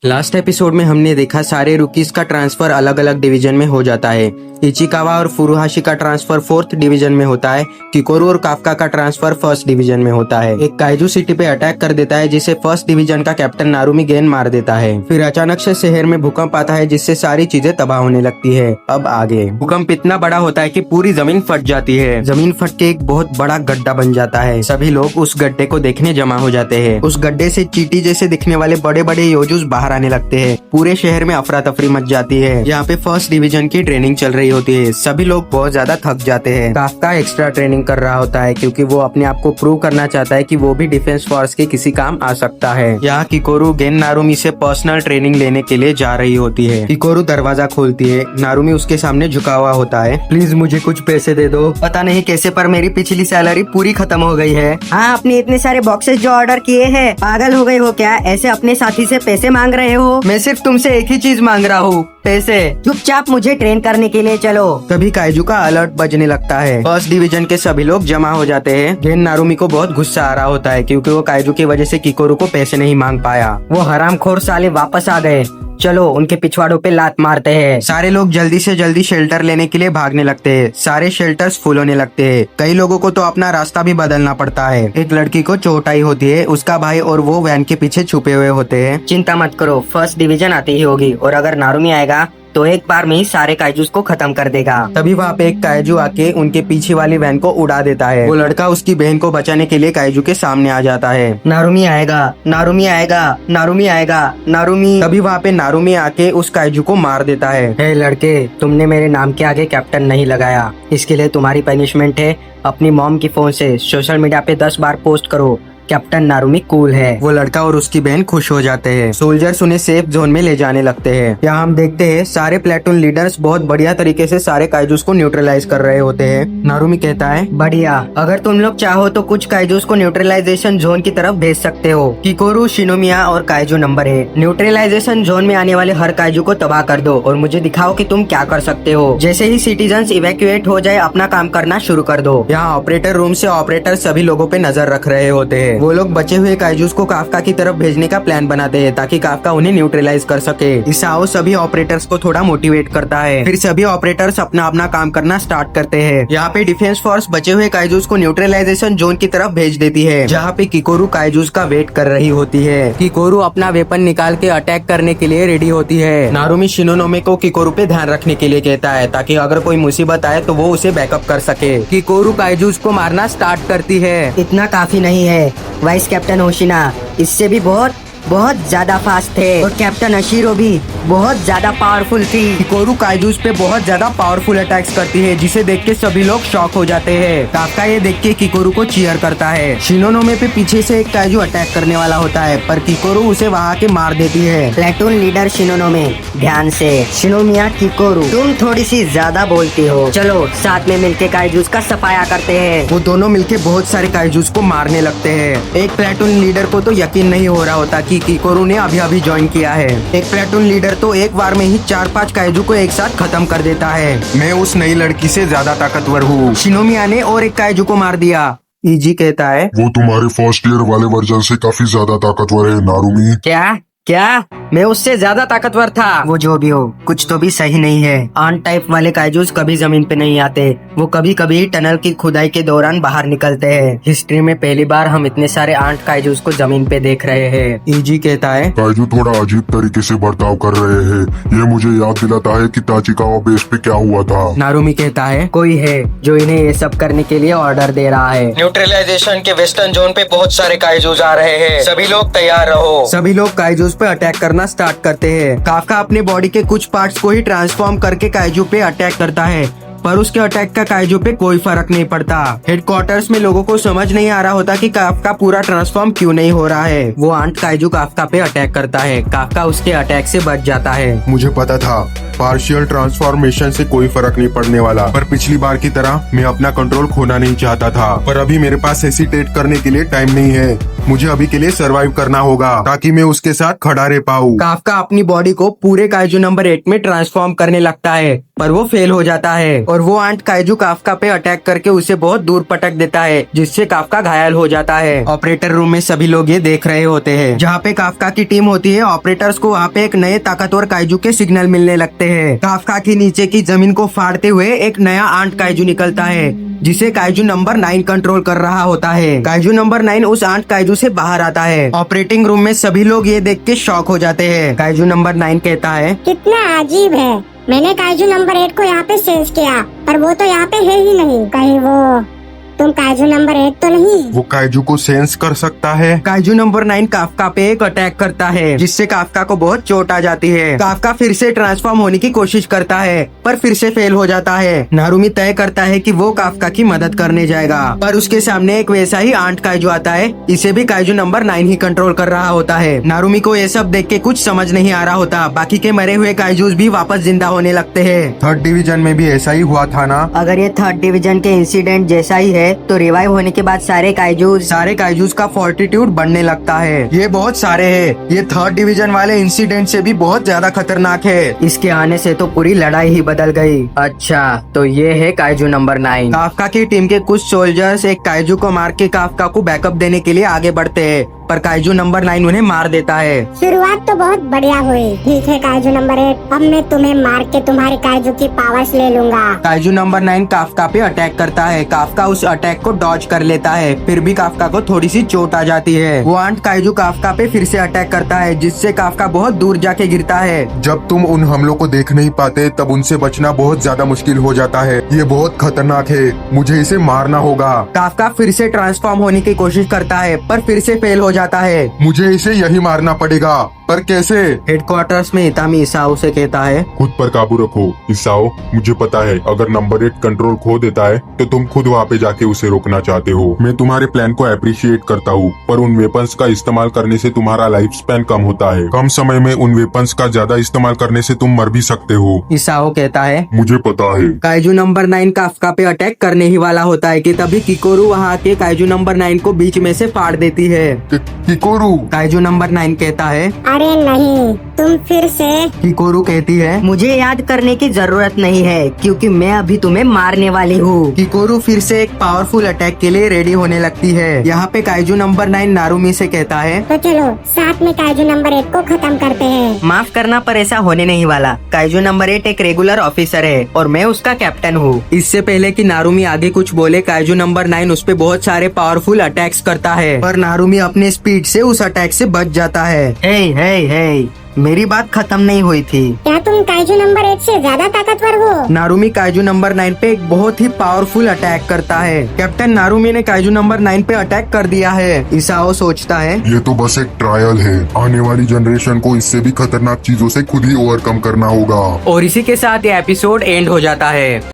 Last episode में हमने देखा सारे रुकीज का ट्रांसफर अलग अलग डिवीजन में हो जाता है। इचिकावा और फुरुहाशी का ट्रांसफर 4th डिवीजन में होता है। किकोरू और काफका का ट्रांसफर 1st डिवीजन में होता है। एक काइजू सिटी पे अटैक कर देता है जिसे 1st डिवीजन का कैप्टन नारुमी गेन मार देता है। फिर अचानक से शहर में भूकंप आता है जिससे सारी चीजें तबाह होने लगती है। अब आगे भूकंप इतना बड़ा होता है कि पूरी जमीन फट जाती है। जमीन फट के एक बहुत बड़ा गड्ढा बन जाता है। सभी लोग उस गड्ढे को देखने जमा हो जाते हैं। उस गड्ढे से चींटी जैसे दिखने वाले बड़े बड़े योजूस बाहर आने लगते हैं। पूरे शहर में अफरा तफरी मच जाती है। यहाँ पे 1st डिवीजन की ट्रेनिंग चल रही होती है। सभी लोग बहुत ज्यादा थक जाते हैं। काफका एक्स्ट्रा ट्रेनिंग कर रहा होता है क्योंकि वो अपने आप को प्रूव करना चाहता है कि वो भी डिफेंस फोर्स के किसी काम आ सकता है। यहाँ किकोरू गेन नारुमी से पर्सनल ट्रेनिंग लेने के लिए जा रही होती है। किकोरू दरवाजा खोलती है। नारुमी उसके सामने झुका हुआ होता है। प्लीज मुझे कुछ पैसे दे दो। पता नहीं कैसे पर मेरी पिछली सैलरी पूरी खत्म हो गई है। हाँ, आपने इतने सारे बॉक्सेस जो ऑर्डर किए हैं, पागल हो गए हो क्या? ऐसे अपने साथी से पैसे मांग रहे हो? मैं सिर्फ तुमसे एक ही चीज मांग रहा हूँ, पैसे। चुपचाप मुझे ट्रेन करने के लिए चलो। तभी काइजू का अलर्ट बजने लगता है। 1st डिवीजन के सभी लोग जमा हो जाते हैं। गेन नारुमी को बहुत गुस्सा आ रहा होता है क्योंकि वो काइजू की वजह से किकोरू को पैसे नहीं मांग पाया। वो हरामखोर साले वापस आ गए। चलो उनके पिछवाड़ों पे लात मारते हैं। सारे लोग जल्दी से जल्दी शेल्टर लेने के लिए भागने लगते हैं। सारे शेल्टर्स फुल होने लगते हैं। कई लोगों को तो अपना रास्ता भी बदलना पड़ता है। एक लड़की को चोट आई होती है। उसका भाई और वो वैन के पीछे छुपे हुए होते हैं। चिंता मत करो, 1st डिवीजन आती ही होगी और अगर नारुमी आएगा तो एक बार में ही सारे काइजूस को खत्म कर देगा। तभी वहाँ पे एक काइजू आके उनके पीछे वाली वैन को उड़ा देता है। वो लड़का उसकी बहन को बचाने के लिए काइजू के सामने आ जाता है। नारुमी आएगा, नारुमी आएगा, नारुमी आएगा, नारुमी। तभी वहाँ पे नारुमी आके उस काइजू को मार देता है। हे लड़के, तुमने मेरे नाम के आगे कैप्टन नहीं लगाया। इसके लिए तुम्हारी पनिशमेंट है, अपनी मॉम की फोन से सोशल मीडिया पे 10 बार पोस्ट करो, कैप्टन नारुमी कूल है। वो लड़का और उसकी बहन खुश हो जाते हैं। सोल्जर्स उन्हें सेफ जोन में ले जाने लगते हैं। यहाँ हम देखते हैं सारे प्लेटून लीडर्स बहुत बढ़िया तरीके से सारे काइजूस को न्यूट्रलाइज कर रहे होते हैं। नारुमी कहता है, बढ़िया, अगर तुम लोग चाहो तो कुछ काइजूस को न्यूट्रलाइजेशन जोन की तरफ भेज सकते हो। किकोरू, शिनोमिया और काइजू नंबर 8, न्यूट्रलाइजेशन जोन में आने वाले हर काइजू को तबाह कर दो और मुझे दिखाओ कि तुम क्या कर सकते हो। जैसे ही सिटीजन्स इवैक्यूएट हो जाए, अपना काम करना शुरू कर दो। यहाँ ऑपरेटर रूम से ऑपरेटर सभी लोगों पे नजर रख रहे होते हैं। वो लोग बचे हुए काइजूस को काफका की तरफ भेजने का प्लान बनाते हैं ताकि काफका उन्हें न्यूट्रलाइज कर सके। इसाओ सभी ऑपरेटर्स को थोड़ा मोटिवेट करता है। फिर सभी ऑपरेटर्स अपना अपना काम करना स्टार्ट करते हैं। यहाँ पे डिफेंस फोर्स बचे हुए काइजूस को न्यूट्रलाइजेशन जोन की तरफ भेज देती है, जहाँ पे किकोरू काइजूस का वेट कर रही होती है। किकोरू अपना वेपन निकाल के अटैक करने के लिए रेडी होती है। नारुमी शिनोनोमे को किकोरू पे ध्यान रखने के लिए कहता है ताकि अगर कोई मुसीबत आए तो वो उसे बैकअप कर सके। किकोरू काइजूस को मारना स्टार्ट करती है। इतना काफी नहीं है वाइस कैप्टन होशिना, इससे भी बहुत ज्यादा फास्ट थे। और कैप्टन अशीरो भी बहुत ज्यादा पावरफुल थी। किकोरू काइजूस पे बहुत ज्यादा पावरफुल अटैक्स करती है जिसे देख के सभी लोग शॉक हो जाते हैं। काफका ये देख के किकोरू को चीयर करता है। शिनोनोमे पे पीछे से एक काइजू अटैक करने वाला होता है पर किकोरू उसे वहाँ के मार देती है। प्लेटून लीडर शिनोनोमे, ध्यान से। शिनोमिया, किकोरू, तुम थोड़ी सी ज्यादा बोलती हो। चलो साथ में मिलके काइजूस का सफाया करते हैं। वो दोनों मिलके बहुत सारे काइजूस को मारने लगते हैं। एक प्लेटून लीडर को तो यकीन नहीं हो रहा होता कि किकोरू ने अभी ज्वाइन किया है। एक प्लेटून लीडर तो एक बार में ही 4-5 काइजू को एक साथ खत्म कर देता है। मैं उस नई लड़की से ज्यादा ताकतवर हूँ। शिनोमिया ने और एक काइजू को मार दिया। इजी कहता है, वो तुम्हारे 1st ईयर वाले वर्जन से काफी ज्यादा ताकतवर है नारुमी। क्या मैं उससे ज्यादा ताकतवर था? वो जो भी हो, कुछ तो भी सही नहीं है। आंट टाइप वाले काइजूस कभी जमीन पे नहीं आते। वो कभी कभी टनल की खुदाई के दौरान बाहर निकलते हैं। हिस्ट्री में पहली बार हम इतने सारे आंट काइजूस को जमीन पे देख रहे हैं। इजी कहता है, काइजू थोड़ा अजीब तरीके से बर्ताव कर रहे हैं। ये मुझे याद दिलाता है कि ताचिकावा बेस पे क्या हुआ था। नारुमी कहता है, कोई है जो इन्हें ये सब करने के लिए ऑर्डर दे रहा है। न्यूट्रलाइजेशन के वेस्टर्न जोन पे बहुत सारे काइजूस आ रहे हैं। सभी लोग तैयार रहो। सभी लोग काइजूस पे अटैक करना स्टार्ट करते हैं। काफका अपने बॉडी के कुछ पार्ट्स को ही ट्रांसफॉर्म करके काइजू पे अटैक करता है पर उसके अटैक का काइजू पे कोई फर्क नहीं पड़ता। हेडक्वार्टर्स में लोगों को समझ नहीं आ रहा होता कि काफका पूरा ट्रांसफॉर्म क्यों नहीं हो रहा है। वो आंट काइजू काफका पे अटैक करता है। काफका उसके अटैक से बच जाता है। मुझे पता था पार्शियल ट्रांसफॉर्मेशन से कोई फर्क नहीं पड़ने वाला, पर पिछली बार की तरह मैं अपना कंट्रोल खोना नहीं चाहता था। पर अभी मेरे पास हेसिटेट करने के लिए टाइम नहीं है। मुझे अभी के लिए सरवाइव करना होगा ताकि मैं उसके साथ खड़ा रह पाऊँ। काफका अपनी बॉडी को पूरे काइजू नंबर 8 में ट्रांसफॉर्म करने लगता है, पर वो फेल हो जाता है और वो आंट काइजू काफका पे अटैक करके उसे बहुत दूर पटक देता है, जिससे काफका घायल हो जाता है। ऑपरेटर रूम में सभी लोग ये देख रहे होते हैं। जहाँ पे काफका की टीम होती है, ऑपरेटर्स को वहाँ पे एक नए ताकतवर काइजू के सिग्नल मिलने लगते हैं। काफका की नीचे की जमीन को फाड़ते हुए एक नया आंट काइजू निकलता है, जिसे काइजू नंबर 9 कंट्रोल कर रहा होता है। काइजू नंबर 9 उस आंट काइजू से बाहर आता है। ऑपरेटिंग रूम में सभी लोग ये देख के शॉक हो जाते हैं। काइजू नंबर 9 कहता है, कितना अजीब है, मैंने काइजू नंबर 8 को यहाँ पे सेंस किया, पर वो तो यहाँ पे है ही नहीं। कहीं वो तुम काइजू नंबर 8 तो नहीं? वो काइजू को सेंस कर सकता है। काइजू नंबर 9 काफका पे एक अटैक करता है, जिससे काफका को बहुत चोट आ जाती है। काफका फिर से ट्रांसफॉर्म होने की कोशिश करता है, पर फिर से फेल हो जाता है। नारुमी तय करता है कि वो काफका की मदद करने जाएगा, पर उसके सामने एक वैसा ही आंट काइजू आता है। इसे भी काइजू नंबर 9 ही कंट्रोल कर रहा होता है। नारुमी को ये सब देख के कुछ समझ नहीं आ रहा होता। बाकी के मरे हुए काइजूस भी वापस जिंदा होने लगते हैं। थर्ड डिवीजन में भी ऐसा ही हुआ था ना? अगर ये थर्ड डिवीजन के इंसिडेंट जैसा ही है, तो रिवाइव होने के बाद सारे काइजूस का फोर्टिट्यूड बढ़ने लगता है। ये बहुत सारे हैं। ये थर्ड डिवीजन वाले इंसिडेंट से भी बहुत ज्यादा खतरनाक है। इसके आने से तो पूरी लड़ाई ही बदल गई। अच्छा, तो ये है काइजू नंबर 9। काफका की टीम के कुछ सोल्जर्स एक काइजू को मार के काफका को बैकअप देने के लिए आगे बढ़ते हैं, पर काइजू नंबर 9 उन्हें मार देता है। शुरुआत तो बहुत बढ़िया हुई। ठीक है काइजू नंबर 8, अब मैं तुम्हें मार के तुम्हारी काइजू की पावर्स ले लूंगा। काइजू नंबर 9 काफका पे अटैक करता है। काफका उस अटैक को डॉज कर लेता है, फिर भी काफका को थोड़ी सी चोट आ जाती है। वो आंट काइजू काफका पे फिर से अटैक करता है, जिससे काफका बहुत दूर जाके गिरता है। जब तुम उन हमलों को देख नहीं पाते, तब उनसे बचना बहुत ज्यादा मुश्किल हो जाता है। ये बहुत खतरनाक है, मुझे इसे मारना होगा। काफका फिर से ट्रांसफॉर्म होने की कोशिश करता है, पर फिर से फेल हो जाता है। मुझे इसे यही मारना पड़ेगा, पर कैसे? हेडक्वार्टर्स में इतामी इसाओ से कहता है, खुद पर काबू रखो इसाओ। मुझे पता है अगर नंबर 8 कंट्रोल खो देता है तो तुम खुद वहाँ पे जाके उसे रोकना चाहते हो। मैं तुम्हारे प्लान को अप्रिशिएट करता हूँ, पर उन वेपन्स का इस्तेमाल करने से तुम्हारा लाइफ स्पैन कम होता है। कम समय में उन वेपन्स का ज्यादा इस्तेमाल करने से तुम मर भी सकते हो। इसाओ कहता है। मुझे पता है। काइजू नंबर 9 काफका पे अटैक करने ही वाला होता है कि तभी किकोरू वहाँ के काइजू नंबर 9 को बीच में से फाड़ देती है। किकोरू? काइजू नंबर 9 कहता है, अरे नहीं, तुम फिर से? किकोरू कहती है, मुझे याद करने की जरूरत नहीं है, क्योंकि मैं अभी तुम्हें मारने वाली हूँ। किकोरू फिर से एक पावरफुल अटैक के लिए रेडी होने लगती है। यहाँ पे काइजू नंबर 9 नारुमी से कहता है, तो चलो साथ में काइजू नंबर 8 को खत्म करते हैं। माफ करना, पर ऐसा होने नहीं वाला। काइजू नंबर 8 एक रेगुलर ऑफिसर है और मैं उसका कैप्टन हूँ। इससे पहले कि नारुमी आगे कुछ बोले, काइजू नंबर 9 उस पे बहुत सारे पावरफुल अटैक्स करता है, पर नारुमी अपने स्पीड से उस अटैक से बच जाता है। हे हे हे, मेरी बात खत्म नहीं हुई थी। क्या तुम काइजू नंबर 8 से ज्यादा ताकतवर हो? नारुमी काइजू नंबर 9 पे एक बहुत ही पावरफुल अटैक करता है। कैप्टन नारुमी ने काइजू नंबर 9 पे अटैक कर दिया है। इसाओ सोचता है, ये तो बस एक ट्रायल है। आने वाली जनरेशन को इससे भी खतरनाक चीजों से खुद ही ओवरकम करना होगा। और इसी के साथ ये एपिसोड एंड हो जाता है।